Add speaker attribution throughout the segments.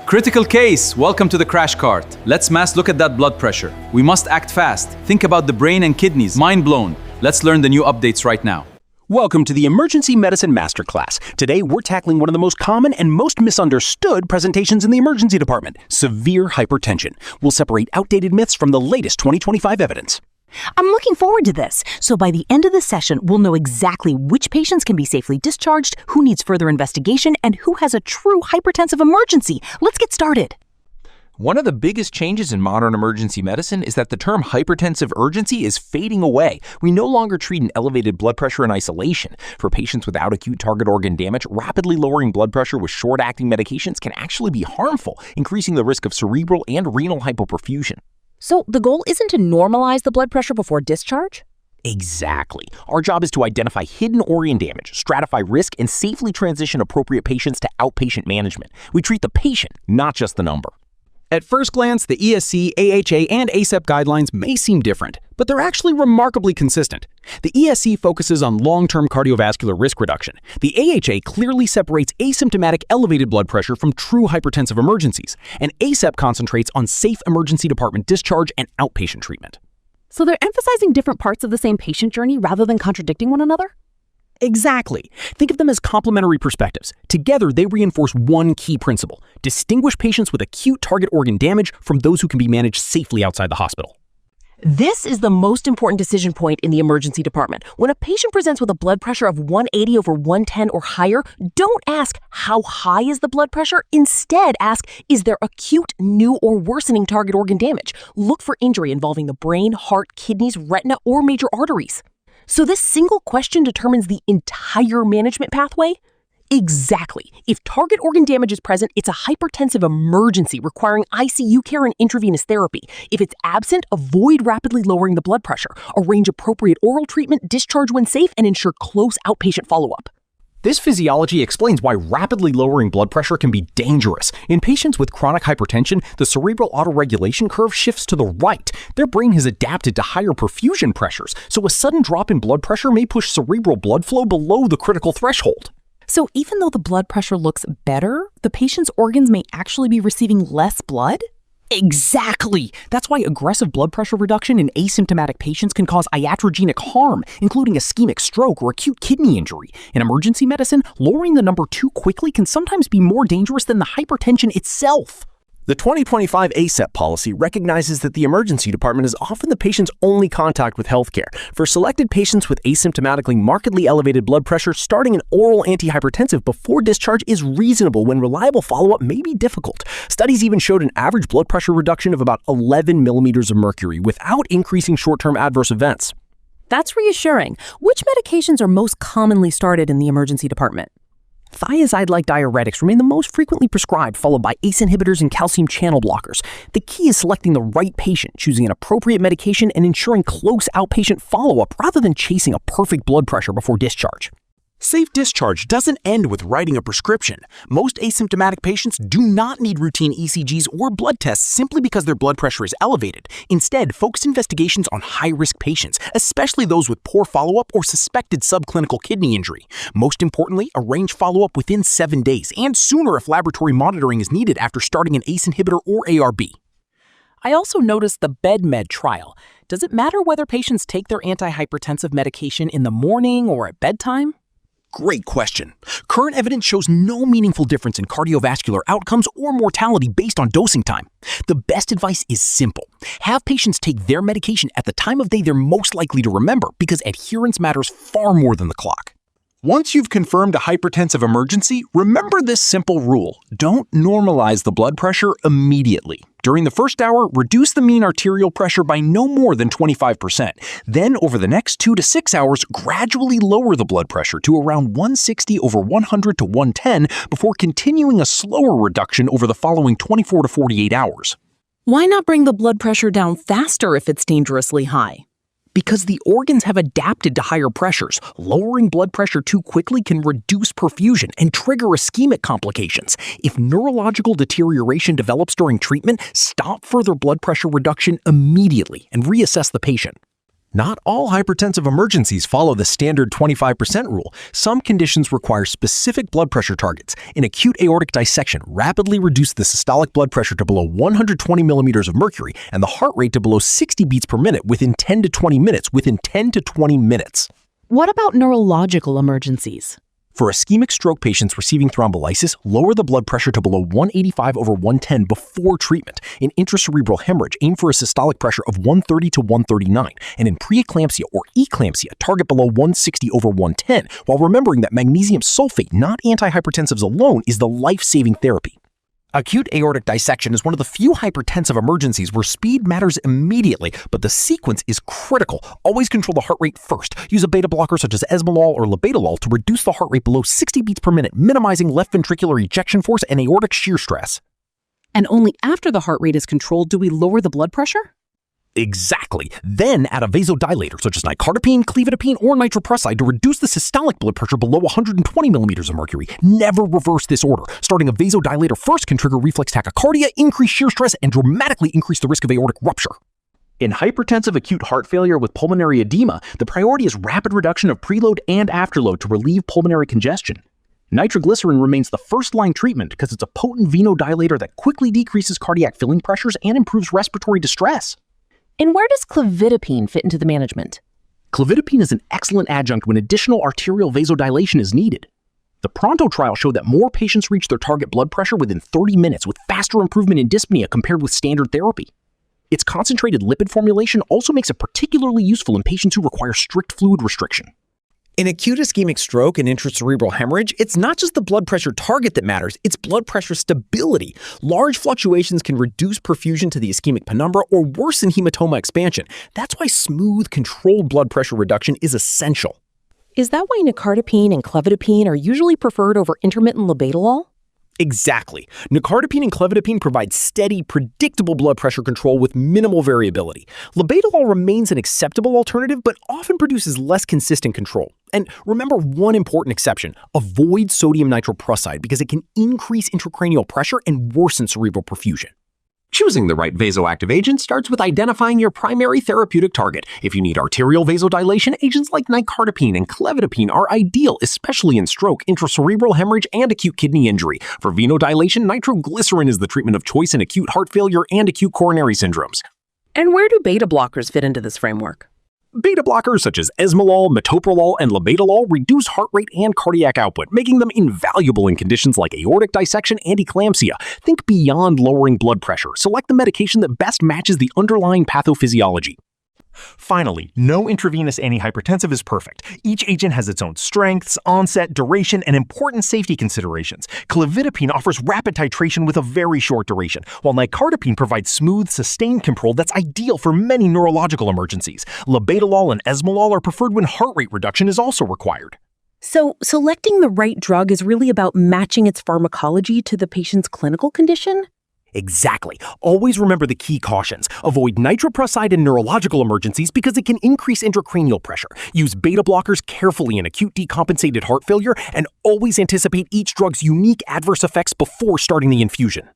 Speaker 1: Critical case, welcome to the crash cart. Let's mass look at that blood pressure. We must act fast. Think about the brain and kidneys. Mind blown. Let's learn the new updates right now.
Speaker 2: Welcome to the Emergency Medicine Masterclass. Today, we're tackling one of the most common and most misunderstood presentations in the emergency department, severe hypertension. We'll separate outdated myths from the latest 2025 evidence.
Speaker 3: I'm looking forward to this. So by the end of the session, we'll know exactly which patients can be safely discharged, who needs further investigation, and who has a true hypertensive emergency. Let's get started.
Speaker 4: One of the biggest changes in modern emergency medicine is that the term hypertensive urgency is fading away. We no longer treat an elevated blood pressure in isolation. For patients without acute target organ damage, rapidly lowering blood pressure with short-acting medications can actually be harmful, increasing the risk of cerebral and renal hypoperfusion.
Speaker 5: So the goal isn't to normalize the blood pressure before discharge?
Speaker 2: Exactly. Our job is to identify hidden organ damage, stratify risk, and safely transition appropriate patients to outpatient management. We treat the patient, not just the number.
Speaker 6: At first glance, the ESC, AHA, and ACEP guidelines may seem different, but they're actually remarkably consistent. The ESC focuses on long-term cardiovascular risk reduction. The AHA clearly separates asymptomatic elevated blood pressure from true hypertensive emergencies, and ACEP concentrates on safe emergency department discharge and outpatient treatment.
Speaker 5: So they're emphasizing different parts of the same patient journey rather than contradicting one another?
Speaker 6: Exactly. Think of them as complementary perspectives. Together, they reinforce one key principle: distinguish patients with acute target organ damage from those who can be managed safely outside the hospital.
Speaker 5: This is the most important decision point in the emergency department. When a patient presents with a blood pressure of 180 over 110 or higher, don't ask, how high is the blood pressure? Instead, ask, is there acute, new, or worsening target organ damage? Look for injury involving the brain, heart, kidneys, retina, or major arteries. So this single question determines the entire management pathway? Exactly. If target organ damage is present, it's a hypertensive emergency requiring ICU care and intravenous therapy. If it's absent, avoid rapidly lowering the blood pressure, arrange appropriate oral treatment, discharge when safe, and ensure close outpatient follow-up.
Speaker 6: This physiology explains why rapidly lowering blood pressure can be dangerous. In patients with chronic hypertension, the cerebral autoregulation curve shifts to the right. Their brain has adapted to higher perfusion pressures, so a sudden drop in blood pressure may push cerebral blood flow below the critical threshold.
Speaker 3: So even though the blood pressure looks better, the patient's organs may actually be receiving less blood?
Speaker 6: Exactly! That's why aggressive blood pressure reduction in asymptomatic patients can cause iatrogenic harm, including ischemic stroke or acute kidney injury. In emergency medicine, lowering the number too quickly can sometimes be more dangerous than the hypertension itself.
Speaker 2: The 2025 ACEP policy recognizes that the emergency department is often the patient's only contact with healthcare. For selected patients with asymptomatically markedly elevated blood pressure, starting an oral antihypertensive before discharge is reasonable when reliable follow-up may be difficult. Studies even showed an average blood pressure reduction of about 11 millimeters of mercury without increasing short-term adverse events.
Speaker 5: That's reassuring. Which medications are most commonly started in the emergency department?
Speaker 6: Thiazide-like diuretics remain the most frequently prescribed, followed by ACE inhibitors and calcium channel blockers. The key is selecting the right patient, choosing an appropriate medication, and ensuring close outpatient follow-up rather than chasing a perfect blood pressure before discharge.
Speaker 7: Safe discharge doesn't end with writing a prescription. Most asymptomatic patients do not need routine ECGs or blood tests simply because their blood pressure is elevated. Instead, focus investigations on high-risk patients, especially those with poor follow-up or suspected subclinical kidney injury. Most importantly, arrange follow-up within 7 days and sooner if laboratory monitoring is needed after starting an ACE inhibitor or ARB.
Speaker 8: I also noticed the BedMed trial. Does it matter whether patients take their antihypertensive medication in the morning or at bedtime?
Speaker 7: Great question. Current evidence shows no meaningful difference in cardiovascular outcomes or mortality based on dosing time. The best advice is simple. Have patients take their medication at the time of day they're most likely to remember, because adherence matters far more than the clock. Once you've confirmed a hypertensive emergency, remember this simple rule. Don't normalize the blood pressure immediately. During the first hour, reduce the mean arterial pressure by no more than 25%. Then, over the next 2 to 6 hours, gradually lower the blood pressure to around 160 over 100 to 110 before continuing a slower reduction over the following 24 to 48 hours.
Speaker 8: Why not bring the blood pressure down faster if it's dangerously high?
Speaker 6: Because the organs have adapted to higher pressures. Lowering blood pressure too quickly can reduce perfusion and trigger ischemic complications. If neurological deterioration develops during treatment, stop further blood pressure reduction immediately and reassess the patient.
Speaker 7: Not all hypertensive emergencies follow the standard 25% rule. Some conditions require specific blood pressure targets. An acute aortic dissection rapidly reduced the systolic blood pressure to below 120 millimeters of mercury and the heart rate to below 60 beats per minute within 10 to 20 minutes.
Speaker 8: What about neurological emergencies?
Speaker 7: For ischemic stroke patients receiving thrombolysis, lower the blood pressure to below 185/110 before treatment. In intracerebral hemorrhage, aim for a systolic pressure of 130 to 139. And in preeclampsia or eclampsia, target below 160/110, while remembering that magnesium sulfate, not antihypertensives alone, is the life-saving therapy. Acute aortic dissection is one of the few hypertensive emergencies where speed matters immediately, but the sequence is critical. Always control the heart rate first. Use a beta blocker such as esmolol or labetalol to reduce the heart rate below 60 beats per minute, minimizing left ventricular ejection force and aortic shear stress.
Speaker 8: And only after the heart rate is controlled do we lower the blood pressure?
Speaker 7: Exactly. Then add a vasodilator such as nicardipine, clevidipine, or nitroprusside to reduce the systolic blood pressure below 120 millimeters of mercury. Never reverse this order. Starting a vasodilator first can trigger reflex tachycardia, increase shear stress, and dramatically increase the risk of aortic rupture. In hypertensive acute heart failure with pulmonary edema, the priority is rapid reduction of preload and afterload to relieve pulmonary congestion. Nitroglycerin remains the first-line treatment because it's a potent venodilator that quickly decreases cardiac filling pressures and improves respiratory distress.
Speaker 5: And where does clevidipine fit into the management?
Speaker 7: Clevidipine is an excellent adjunct when additional arterial vasodilation is needed. The Pronto trial showed that more patients reach their target blood pressure within 30 minutes with faster improvement in dyspnea compared with standard therapy. Its concentrated lipid formulation also makes it particularly useful in patients who require strict fluid restriction.
Speaker 2: In acute ischemic stroke and intracerebral hemorrhage, it's not just the blood pressure target that matters, it's blood pressure stability. Large fluctuations can reduce perfusion to the ischemic penumbra or worsen hematoma expansion. That's why smooth, controlled blood pressure reduction is essential.
Speaker 5: Is that why nicardipine and clevidipine are usually preferred over intermittent labetalol?
Speaker 2: Exactly. Nicardipine and clevidipine provide steady, predictable blood pressure control with minimal variability. Labetalol remains an acceptable alternative, but often produces less consistent control. And remember one important exception: avoid sodium nitroprusside because it can increase intracranial pressure and worsen cerebral perfusion.
Speaker 7: Choosing the right vasoactive agent starts with identifying your primary therapeutic target. If you need arterial vasodilation, agents like nicardipine and clevidipine are ideal, especially in stroke, intracerebral hemorrhage, and acute kidney injury. For venodilation, nitroglycerin is the treatment of choice in acute heart failure and acute coronary syndromes.
Speaker 5: And where do beta blockers fit into this framework?
Speaker 7: Beta blockers such as esmolol, metoprolol, and labetalol reduce heart rate and cardiac output, making them invaluable in conditions like aortic dissection and eclampsia. Think beyond lowering blood pressure. Select the medication that best matches the underlying pathophysiology. Finally, no intravenous antihypertensive is perfect. Each agent has its own strengths, onset, duration, and important safety considerations. Clevidipine offers rapid titration with a very short duration, while nicardipine provides smooth, sustained control that's ideal for many neurological emergencies. Labetalol and esmolol are preferred when heart rate reduction is also required.
Speaker 5: So, selecting the right drug is really about matching its pharmacology to the patient's clinical condition?
Speaker 7: Exactly. Always remember the key cautions. Avoid nitroprusside in neurological emergencies because it can increase intracranial pressure. Use beta blockers carefully in acute decompensated heart failure, and always anticipate each drug's unique adverse effects before starting the infusion.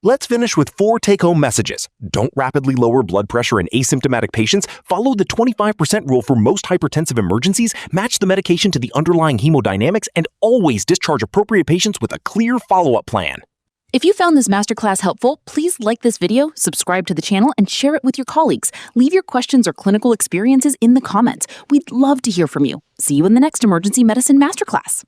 Speaker 7: Let's finish with 4 take-home messages. Don't rapidly lower blood pressure in asymptomatic patients. Follow the 25% rule for most hypertensive emergencies. Match the medication to the underlying hemodynamics, and always discharge appropriate patients with a clear follow-up plan.
Speaker 3: If you found this masterclass helpful, please like this video, subscribe to the channel, and share it with your colleagues. Leave your questions or clinical experiences in the comments. We'd love to hear from you. See you in the next Emergency Medicine Masterclass.